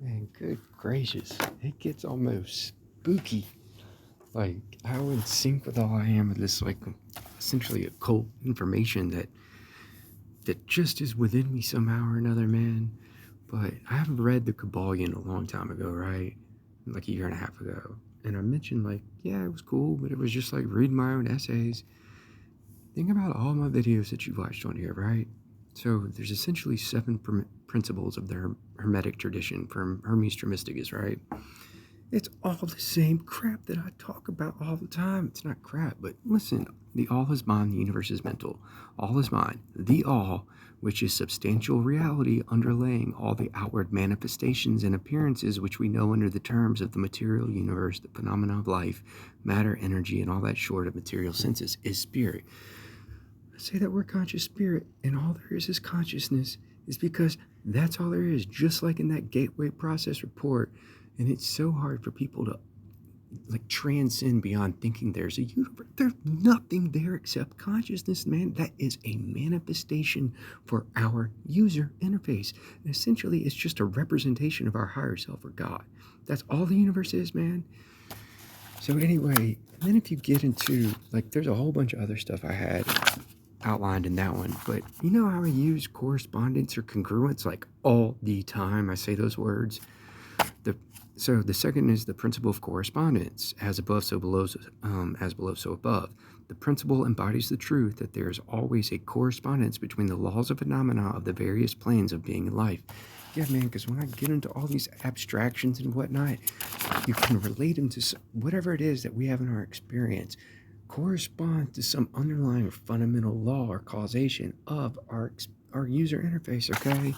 Man, good gracious. It gets almost spooky. Like, how in sync with all I am with this, like, essentially occult information that just is within me somehow or another, man. But I have read the Kybalion a long time ago, right? Like a year and a half ago. And I mentioned, like, yeah, it was cool, but it was just like reading my own essays. Think about all my videos that you watched on here, right? So there's essentially seven principles of the Hermetic tradition from Hermes Trismegistus, right? It's all the same crap that I talk about all the time. It's not crap, but listen, the all is mind, the universe is mental. All is mind, the all, which is substantial reality underlaying all the outward manifestations and appearances which we know under the terms of the material universe, the phenomena of life, matter, energy, and all that short of material senses, is spirit. I say that we're conscious spirit, and all there is consciousness, is because that's all there is, just like in that gateway process report. And it's so hard for people to like transcend beyond thinking there's a universe. There's nothing there except consciousness, man. That is a manifestation for our user interface. And essentially, it's just a representation of our higher self or God. That's all the universe is, man. So anyway, then if you get into, like, there's a whole bunch of other stuff I had outlined in that one, but you know how I use correspondence or congruence like all the time? I say those words. So the second is the principle of correspondence, as above, so below, as below, so above. The principle embodies the truth that there is always a correspondence between the laws of phenomena of the various planes of being and life. Yeah, man, because when I get into all these abstractions and whatnot, you can relate them to whatever it is that we have in our experience, correspond to some underlying fundamental law or causation of our user interface, okay?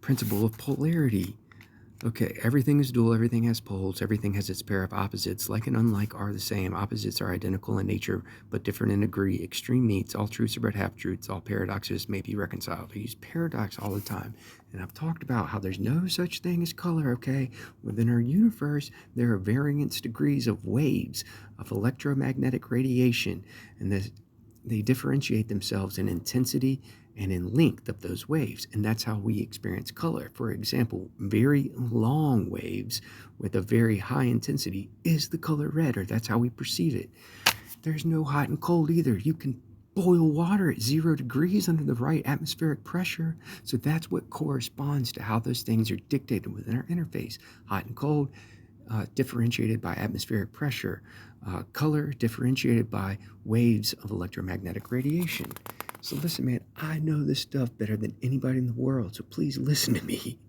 Principle of polarity. Okay, everything is dual, everything has poles, everything has its pair of opposites. Like and unlike are the same. Opposites are identical in nature, but different in degree. Extreme meets, all truths are but half-truths, all paradoxes may be reconciled. I use paradox all the time, and I've talked about how there's no such thing as color, okay? Within our universe, there are variance degrees of waves, of electromagnetic radiation, and they differentiate themselves in intensity and in length of those waves, and that's how we experience color. For example, very long waves with a very high intensity is the color red, or that's how we perceive it. There's no hot and cold either. You can boil water at 0 degrees under the right atmospheric pressure. So that's what corresponds to how those things are dictated within our interface. Hot and cold, differentiated by atmospheric pressure. Color differentiated by waves of electromagnetic radiation. So listen, man, I know this stuff better than anybody in the world, so please listen to me.